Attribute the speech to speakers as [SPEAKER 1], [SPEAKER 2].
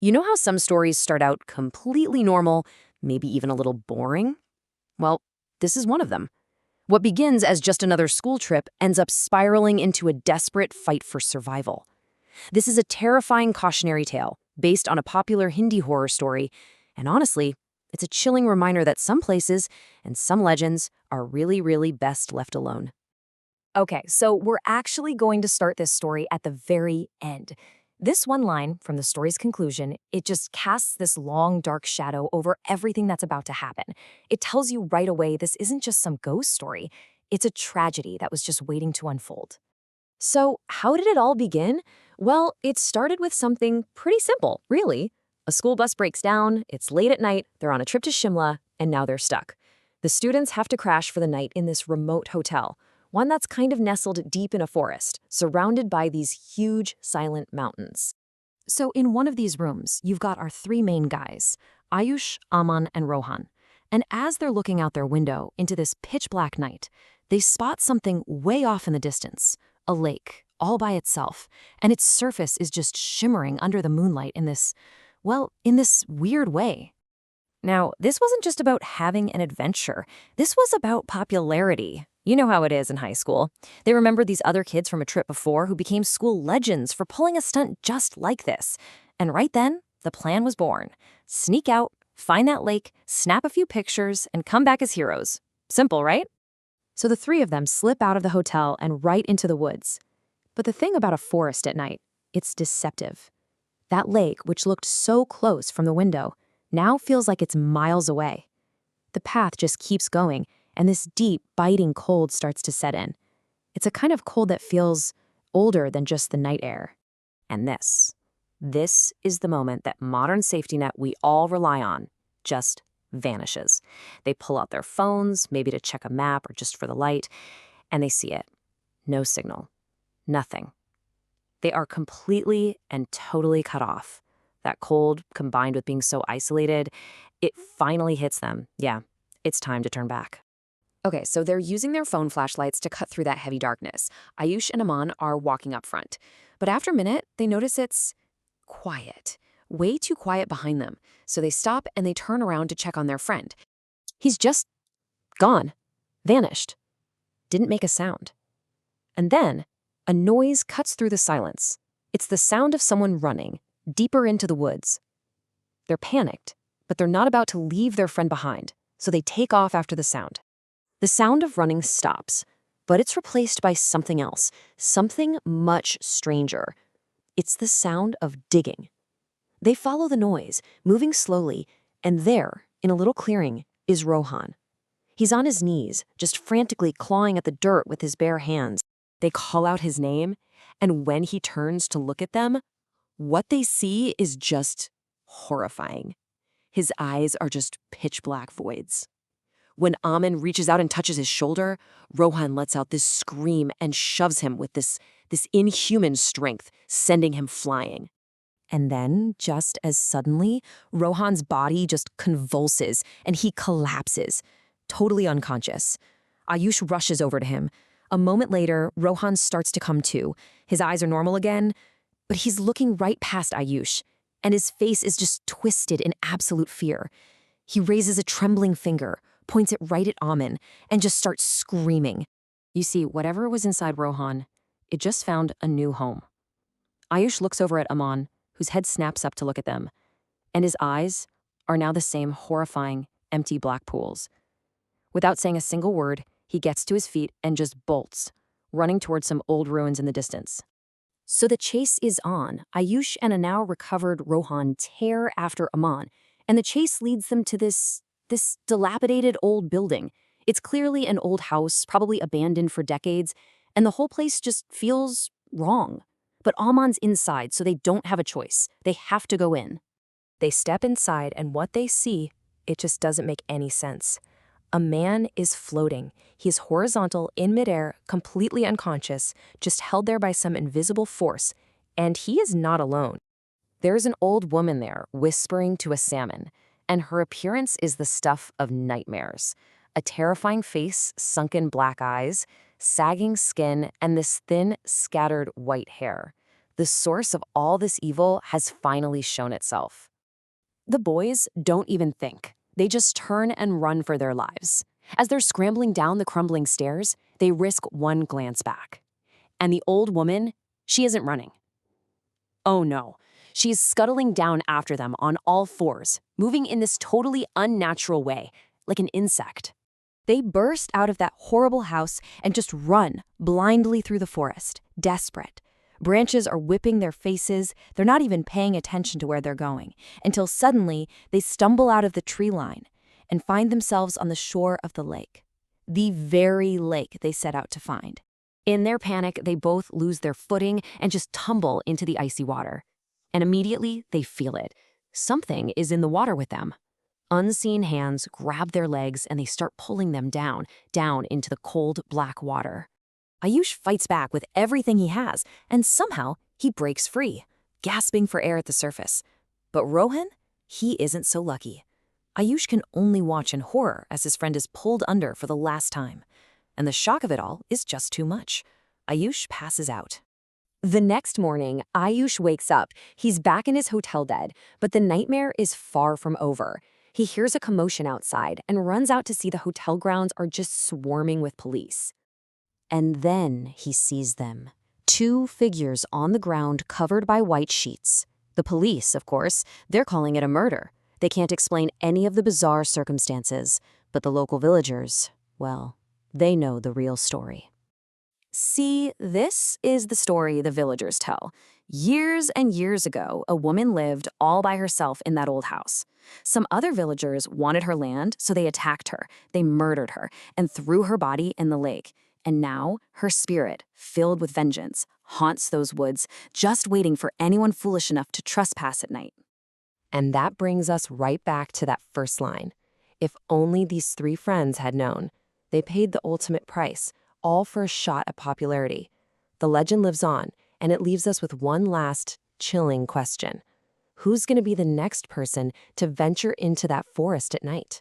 [SPEAKER 1] You know how some stories start out completely normal, maybe even a little boring? Well, this is one of them. What begins as just another school trip ends up spiraling into a desperate fight for survival. This is a terrifying cautionary tale based on a popular Hindi horror story, and honestly, it's a chilling reminder that some places and some legends are really, really best left alone.
[SPEAKER 2] Okay, so we're actually going to start this story at the very end. This one line from the story's conclusion, it just casts this long, dark shadow over everything that's about to happen. It tells you right away this isn't just some ghost story, it's a tragedy that was just waiting to unfold. So, how did it all begin? Well, it started with something pretty simple, really. A school bus breaks down, it's late at night, they're on a trip to Shimla, and now they're stuck. The students have to crash for the night in this remote hotel, one that's kind of nestled deep in a forest, surrounded by these huge, silent mountains. So, in one of these rooms, you've got our three main guys, Ayush, Aman, and Rohan. And as they're looking out their window into this pitch black night, they spot something way off in the distance, a lake, all by itself, and its surface is just shimmering under the moonlight in this, well, in this weird way. Now, this wasn't just about having an adventure. This was about popularity. You know how it is in high school. They remembered these other kids from a trip before who became school legends for pulling a stunt just like this. And right then, the plan was born. Sneak out, find that lake, snap a few pictures, and come back as heroes. Simple, right? So the three of them slip out of the hotel and right into the woods. But the thing about a forest at night, it's deceptive. That lake, which looked so close from the window, now feels like it's miles away. The path just keeps going, and this deep, biting cold starts to set in. It's a kind of cold that feels older than just the night air. And this is the moment that modern safety net we all rely on just vanishes. They pull out their phones, maybe to check a map or just for the light, and they see it. No signal. Nothing. They are completely and totally cut off. That cold, combined with being so isolated, it finally hits them. Yeah, it's time to turn back. Okay, so they're using their phone flashlights to cut through that heavy darkness. Ayush and Aman are walking up front. But after a minute, they notice it's quiet. Way too quiet behind them. So they stop and they turn around to check on their friend. He's just gone. Vanished. Didn't make a sound. And then, a noise cuts through the silence. It's the sound of someone running, deeper into the woods. They're panicked, but they're not about to leave their friend behind, so they take off after the sound. The sound of running stops, but it's replaced by something else, something much stranger. It's the sound of digging. They follow the noise, moving slowly, and there, in a little clearing, is Rohan. He's on his knees, just frantically clawing at the dirt with his bare hands. They call out his name, and when he turns to look at them, what they see is just horrifying. His eyes are just pitch black voids. When Aman reaches out and touches his shoulder, Rohan lets out this scream and shoves him with this inhuman strength, sending him flying. And then, just as suddenly, Rohan's body just convulses and he collapses, totally unconscious. Ayush rushes over to him. A moment later, Rohan starts to come to. His eyes are normal again, but he's looking right past Ayush, and his face is just twisted in absolute fear. He raises a trembling finger, points it right at Aman, and just starts screaming. You see, whatever was inside Rohan, it just found a new home. Ayush looks over at Aman, whose head snaps up to look at them, and his eyes are now the same horrifying, empty black pools. Without saying a single word, he gets to his feet and just bolts, running towards some old ruins in the distance. So the chase is on. Ayush and a now recovered Rohan tear after Aman, and the chase leads them to this dilapidated old building. It's clearly an old house, probably abandoned for decades, and the whole place just feels wrong. But Aman's inside, so they don't have a choice. They have to go in. They step inside, and what they see, it just doesn't make any sense. A man is floating. He's horizontal in midair, completely unconscious, just held there by some invisible force, and he is not alone. There's an old woman there, whispering to a salmon, and her appearance is the stuff of nightmares. A terrifying face, sunken black eyes, sagging skin, and this thin, scattered white hair.
[SPEAKER 1] The source of all this evil has finally shown itself. The boys don't even think. They just turn and run for their lives. As they're scrambling down the crumbling stairs, they risk one glance back. And the old woman, she isn't running. Oh no, she's scuttling down after them on all fours, moving in this totally unnatural way, like an insect. They burst out of that horrible house and just run blindly through the forest, desperate. Branches are whipping their faces, they're not even paying attention to where they're going, until suddenly they stumble out of the tree line and find themselves on the shore of the lake. The very lake they set out to find. In their panic, they both lose their footing and just tumble into the icy water. And immediately, they feel it. Something is in the water with them. Unseen hands grab their legs and they start pulling them down into the cold, black water. Ayush fights back with everything he has, and somehow he breaks free, gasping for air at the surface. But Rohan, he isn't so lucky. Ayush can only watch in horror as his friend is pulled under for the last time. And the shock of it all is just too much. Ayush passes out. The next morning, Ayush wakes up. He's back in his hotel bed, but the nightmare is far from over. He hears a commotion outside and runs out to see the hotel grounds are just swarming with police. And then he sees them. 2 figures on the ground covered by white sheets. The police, of course, they're calling it a murder. They can't explain any of the bizarre circumstances, but the local villagers, well, they know the real story. See, this is the story the villagers tell. Years and years ago, a woman lived all by herself in that old house. Some other villagers wanted her land, so they attacked her. They murdered her and threw her body in the lake. And now, her spirit, filled with vengeance, haunts those woods, just waiting for anyone foolish enough to trespass at night. And that brings us right back to that first line. If only these 3 friends had known. They paid the ultimate price, all for a shot at popularity. The legend lives on, and it leaves us with one last, chilling question. Who's going to be the next person to venture into that forest at night?